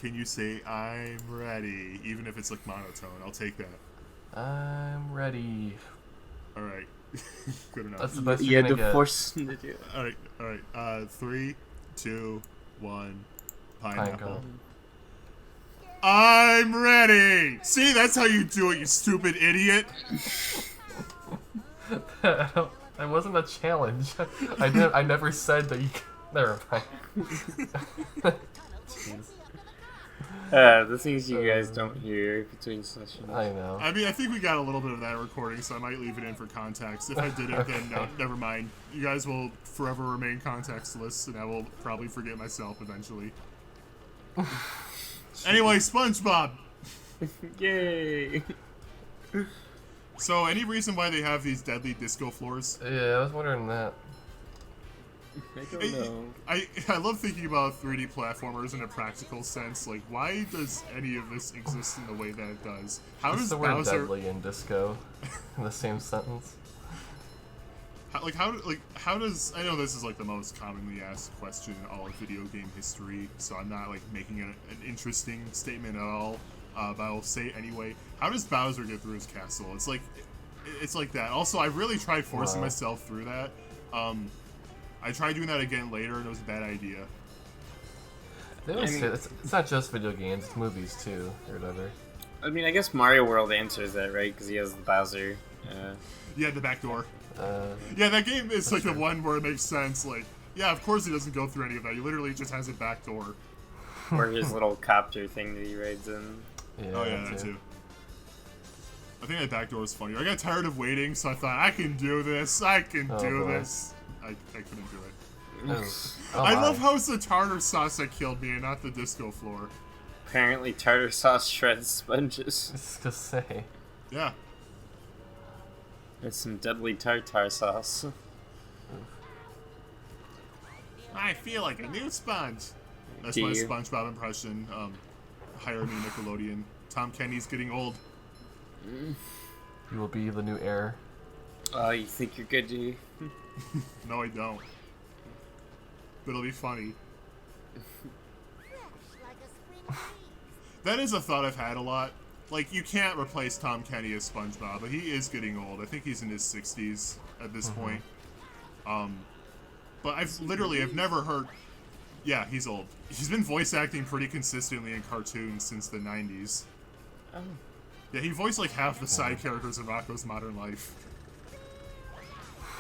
can you say I'm ready, even if it's like monotone? I'll take that. I'm ready. All right. Good enough. That's the best You you're had gonna to get. force him to do it. All right. 3, 2, 1. Pineapple. I'm ready. See, that's how you do it, you stupid idiot. That wasn't a challenge. I never said that you. Never mind. Jeez. The things you guys don't hear between sessions. I know. I mean, I think we got a little bit of that recording, so I might leave it in for context. If I didn't, Okay. then no, never mind. You guys will forever remain contextless, and I will probably forget myself eventually. Anyway, SpongeBob. Yay! So, any reason why they have these deadly disco floors? Yeah, I was wondering that. I don't know. I love thinking about 3D platformers in a practical sense. Like, why does any of this exist in the way that it does? How It's does the word Bowser... deadly and disco in the same sentence. How does... I know this is, like, the most commonly asked question in all of video game history, so I'm not, like, making an interesting statement at all, but I'll say it anyway. How does Bowser get through his castle? It's like that. Also, I really tried forcing myself through that. I tried doing that again later, and it was a bad idea. They always say it's not just video games, it's movies too, or whatever. I mean, I guess Mario World answers that, right? Because he has the Bowser. Yeah, the back door. Uh, Yeah, that game is like the one where it makes sense. Like, yeah, of course he doesn't go through any of that. He literally just has a back door. Or his little copter thing that he rides in. yeah, Oh yeah, that too. I think that back door was funny. I got tired of waiting, so I thought, I can do this. I can do boy. this. I couldn't do it. Oh, I my. love how it's the tartar sauce that killed me and not the disco floor. Apparently, tartar sauce shreds sponges. Just to say. Yeah. It's some deadly tartar sauce. I feel like a new sponge. That's Do my you? SpongeBob impression. Hire me, Nickelodeon. Tom Kenny's getting old. You will be the new heir. Oh, you think you're good, do you? No, I don't. But it'll be funny. That is a thought I've had a lot. Like, you can't replace Tom Kenny as SpongeBob, but he is getting old. I think he's in his 60s at this point. But I've never heard... Yeah, he's old. He's been voice acting pretty consistently in cartoons since the 90s. Oh. Yeah, he voiced like half the side characters in Rocko's Modern Life.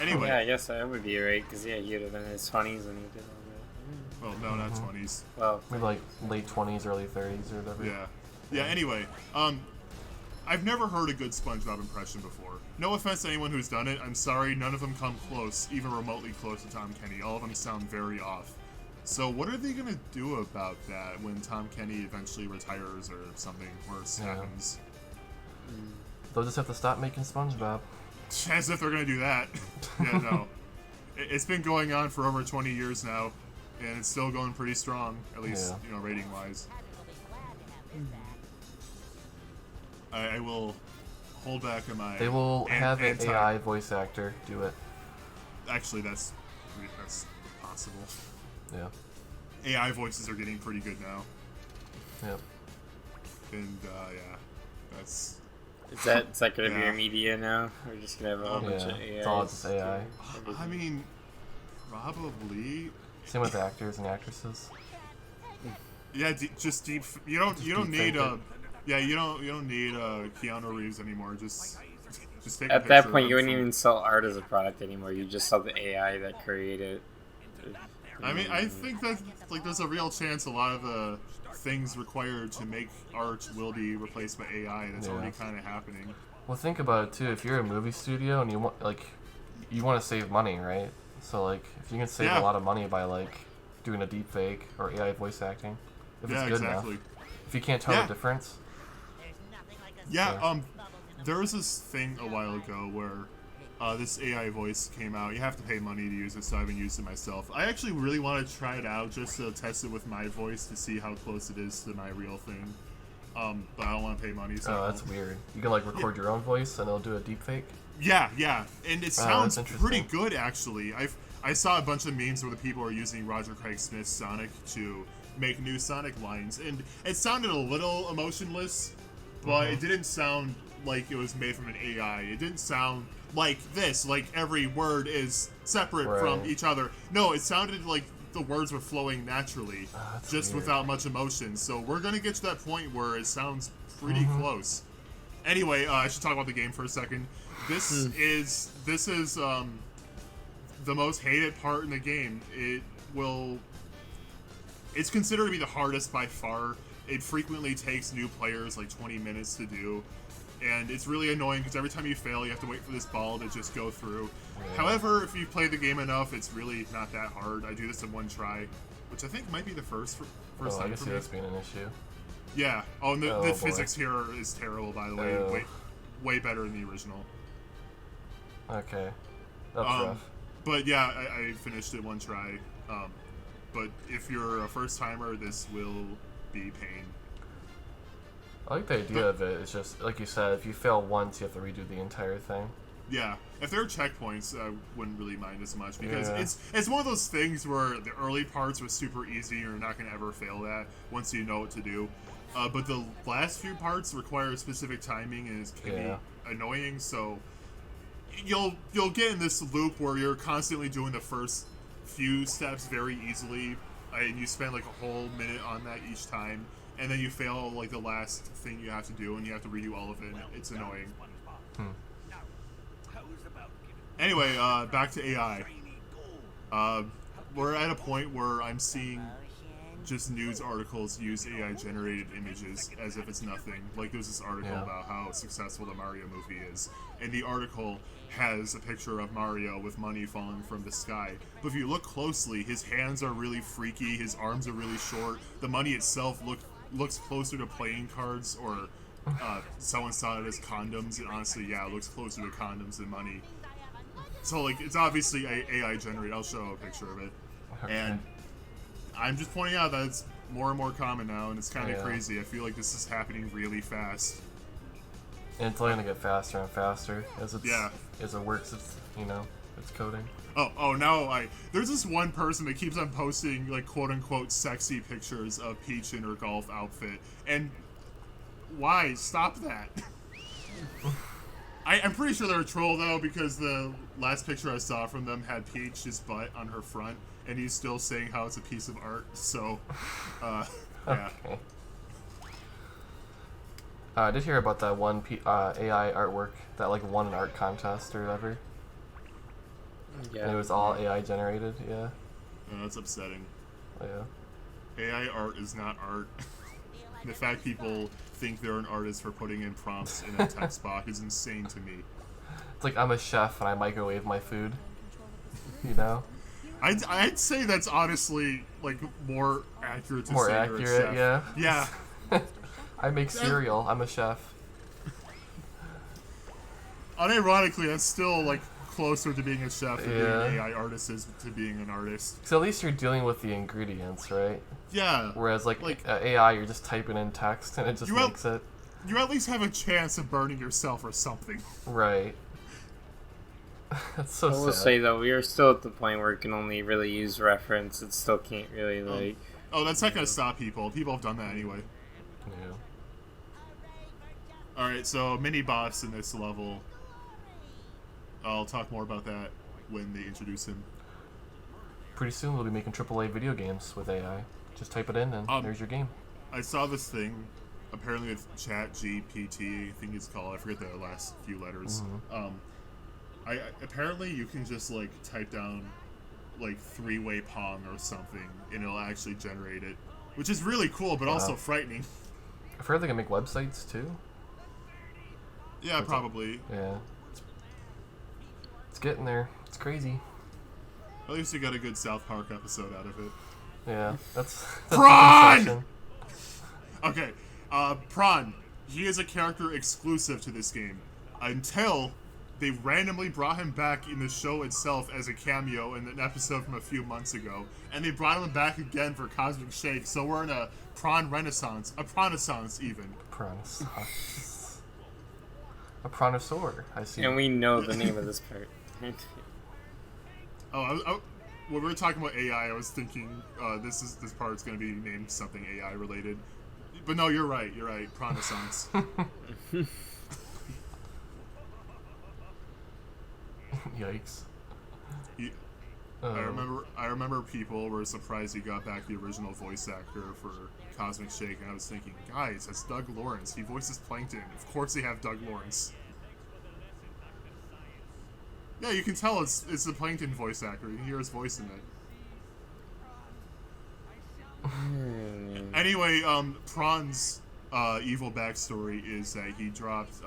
Anyway. Yeah, I guess that would be right, because he would have been in his 20s when he did all Well, no, not 20s. that. Well, Maybe like late 20s, early 30s or whatever. Yeah. Yeah, anyway. I've never heard a good SpongeBob impression before. No offense to anyone who's done it. I'm sorry, none of them come close, even remotely close to Tom Kenny. All of them sound very off. So what are they going to do about that when Tom Kenny eventually retires or something worse happens? They'll just have to stop making SpongeBob. As if they're going to do that. Yeah, no. It's been going on for over 20 years now, and it's still going pretty strong, at least, rating-wise. I will hold back on my... They will have an AI voice actor do it. Actually, that's possible. Yeah. AI voices are getting pretty good now. Yep. And, yeah, that's... is that going to be your media now? We're just going to have a whole bunch of It's all AIs. just AI. I mean, probably... Same with actors and actresses. Yeah, just deep... You don't need, you don't need, Keanu Reeves anymore. Just take a At that picture point, of you him wouldn't from- even sell art as a product anymore. You just sell the AI that created it. I mean, I think that, like, there's a real chance a lot of the things required to make art will be replaced by AI, and it's already kind of happening. Well, think about it too. If you're a movie studio and you want to save money, right? So like, if you can save a lot of money by like doing a deep fake or AI voice acting, if it's good enough. If you can't tell the difference. Yeah. There was this thing a while ago where this AI voice came out. You have to pay money to use it, so I haven't used it myself. I actually really want to try it out just to test it with my voice to see how close it is to my real thing. But I don't want to pay money. So that's weird. You can like record your own voice and it'll do a deep fake. Yeah, and it sounds that's pretty good actually. I saw a bunch of memes where the people are using Roger Craig Smith's Sonic to make new Sonic lines, and it sounded a little emotionless, but it didn't sound like it was made from an AI. It didn't sound like this, like every word is separate from each other. No, it sounded like the words were flowing naturally, just weird. without much emotion. So we're gonna get to that point where it sounds pretty close. Anyway, I should talk about the game for a second. This is the most hated part in the game. It's considered to be the hardest by far. It frequently takes new players like 20 minutes to do, and it's really annoying because every time you fail, you have to wait for this ball to just go through. Yeah. However, if you play the game enough, it's really not that hard. I do this in one try, which I think might be the first time I can for see me. this being an issue. Yeah. Oh, and the physics here is terrible, by the way. Way better than the original. Okay. That's rough. But yeah, I finished it one try. But if you're a first timer, this will be pain. I like the idea of it. It's just, like you said, if you fail once, you have to redo the entire thing. Yeah. If there are checkpoints, I wouldn't really mind as much, because it's one of those things where the early parts were super easy. You're not going to ever fail that once you know what to do. But the last few parts require specific timing, and it can be annoying. So you'll get in this loop where you're constantly doing the first few steps very easily, and you spend like a whole minute on that each time, and then you fail like the last thing you have to do, and you have to redo all of it. It's annoying. Anyway, back to AI. We're at a point where I'm seeing just news articles use AI-generated images as if it's nothing. Like, there's this article about how successful the Mario movie is, and the article has a picture of Mario with money falling from the sky. But if you look closely, his hands are really freaky, his arms are really short, the money itself looks closer to playing cards, or someone saw it as condoms, and honestly, yeah, it looks closer to condoms than money. So, like, it's obviously AI-generated. I'll show a picture of it. Okay. And I'm just pointing out that it's more and more common now, and it's kind of crazy. I feel like this is happening really fast. And it's only going to get faster and faster as it works its coding. Oh, now there's this one person that keeps on posting, like, quote-unquote sexy pictures of Peach in her golf outfit. And why? Stop that. I'm pretty sure they're a troll, though, because the last picture I saw from them had Peach's butt on her front, and he's still saying how it's a piece of art, so, yeah. Okay. I did hear about that one AI artwork that, like, won an art contest or whatever. Yeah. And it was all AI generated, yeah. No, that's upsetting. Yeah. AI art is not art. The fact people think they're an artist for putting in prompts in a text box is insane to me. It's like I'm a chef and I microwave my food. You know? I'd say that's honestly like more accurate to more say accurate, you're a chef. Yeah. I make cereal. I'm a chef. Unironically, that's still like closer to being a chef than being an AI artist is to being an artist. So at least you're dealing with the ingredients, right? Yeah. Whereas like AI, you're just typing in text and it just makes it. You at least have a chance of burning yourself or something. Right. That's so sad. I will say though, we are still at the point where it can only really use reference. It still can't really like. Oh, that's not gonna stop people. People have done that anyway. Yeah. All right, so mini boss in this level. I'll talk more about that when they introduce him. Pretty soon we'll be making AAA video games with AI. Just type it in and there's your game. I saw this thing, apparently with ChatGPT, I think it's called. I forget the last few letters. Apparently you can just like type down like three-way Pong or something, and it'll actually generate it, which is really cool, but also frightening. I've heard they can make websites too. Yeah, probably. Yeah. It's getting there. It's crazy. At least you got a good South Park episode out of it. Yeah, that's Prawn! Okay, Prawn. He is a character exclusive to this game until they randomly brought him back in the show itself as a cameo in an episode from a few months ago, and they brought him back again for Cosmic Shake. So we're in a prawn renaissance, a Prawnaissance even. Prawnaissance. A Prawnosaur, I see. And we know the name of this part. when we were talking about AI, I was thinking this part's gonna be named something AI related. But no, you're right. You're right. Prawnaissance. Yikes. I remember people were surprised he got back the original voice actor for Cosmic Shake, and I was thinking, guys, that's Doug Lawrence. He voices Plankton. Of course they have Doug Lawrence. Yeah, you can tell it's the Plankton voice actor. You can hear his voice in it. Anyway, Prawn's evil backstory is that he dropped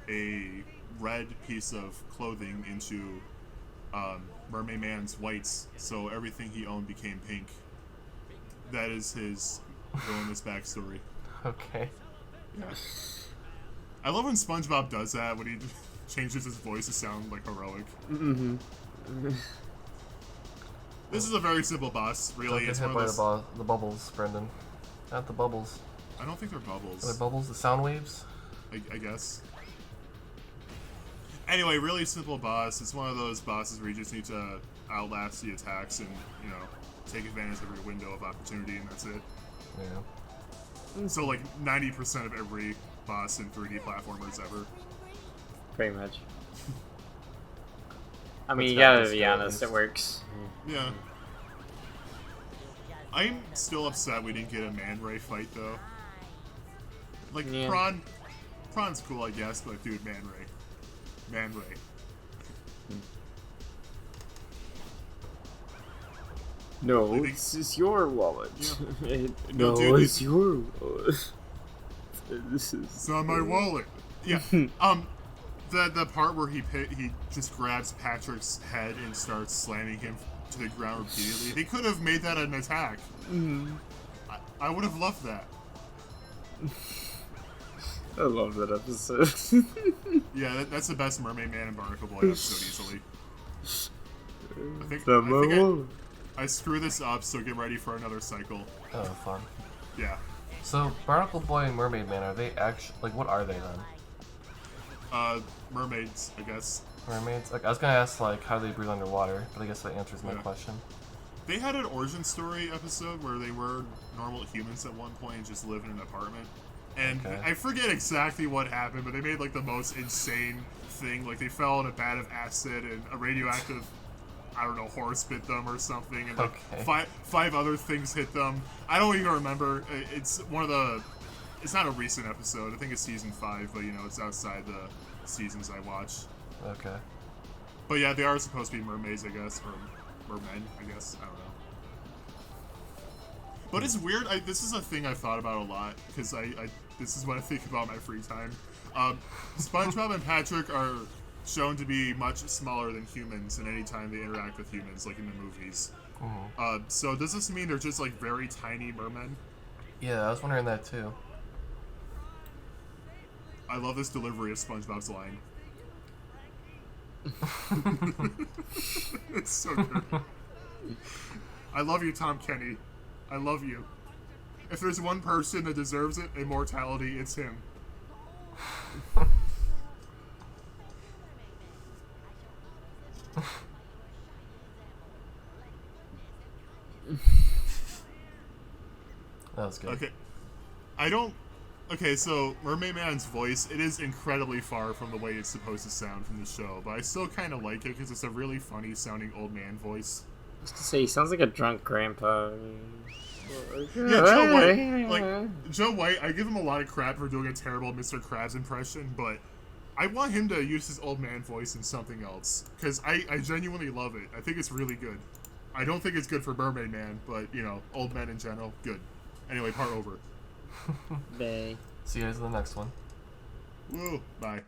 a red piece of clothing into Mermaid Man's whites, so everything he owned became pink. That is his villainous backstory. Okay. Yeah. I love when SpongeBob does that, when he changes his voice to sound like heroic. Mm-hmm. This is a very simple boss, really. Don't get hit by the bubbles, Brendan. Not the bubbles. I don't think they're bubbles. Are they bubbles? The sound waves? I guess. Anyway, really simple boss. It's one of those bosses where you just need to outlast the attacks and, you know, take advantage of every window of opportunity, and that's it. Yeah. So, like, 90% of every boss in 3D platformers ever. Pretty much. I mean, you gotta be honest, it works. Yeah. I'm still upset we didn't get a Man Ray fight, though. Like, yeah. Prawn's cool, I guess, but dude, Man Ray. Man Ray. No, this is your wallet. Yeah. No, dude, it's your wallet. It's not my wallet. Yeah. The part where he just grabs Patrick's head and starts slamming him to the ground repeatedly. They could have made that an attack. Mm-hmm. I would have loved that. I love that episode. Yeah, that's the best Mermaid Man and Barnacle Boy episode easily. I think I screw this up, so get ready for another cycle. Oh, fun. Yeah. So, Barnacle Boy and Mermaid Man, are they actually, like, what are they then? Mermaids, I guess. Mermaids? Like, I was gonna ask, like, how do they breathe underwater, but I guess that answers my question. They had an origin story episode where they were normal humans at one point and just live in an apartment. And I forget exactly what happened, but they made, like, the most insane thing. Like, they fell in a vat of acid and a radioactive, I don't know, horse bit them or something. And, like, five other things hit them. I don't even remember. It's one of the... It's not a recent episode. I think it's season 5, but, you know, it's outside the seasons I watch. Okay. But, yeah, they are supposed to be mermaids, I guess, or mermen, I guess. I don't know. But it's weird. This is a thing I've thought about a lot, because this is what I think about my free time. SpongeBob and Patrick are shown to be much smaller than humans, and any time they interact with humans, like in the movies. Mm-hmm. So does this mean they're just, like, very tiny mermen? Yeah, I was wondering that too. I love this delivery of SpongeBob's line. It's so good. I love you, Tom Kenny. I love you. If there's one person that deserves it, immortality, it's him. That was good. Okay, so Mermaid Man's voice, it is incredibly far from the way it's supposed to sound from the show, but I still kind of like it because it's a really funny sounding old man voice. I was gonna say, he sounds like a drunk grandpa. Yeah, Joe White. Like, Joe White, I give him a lot of crap for doing a terrible Mr. Krabs impression, but I want him to use his old man voice in something else, because I genuinely love it. I think it's really good. I don't think it's good for Mermaid Man, but, you know, old men in general, good. Anyway, part over. Bye. See you guys in the next one. Woo, bye.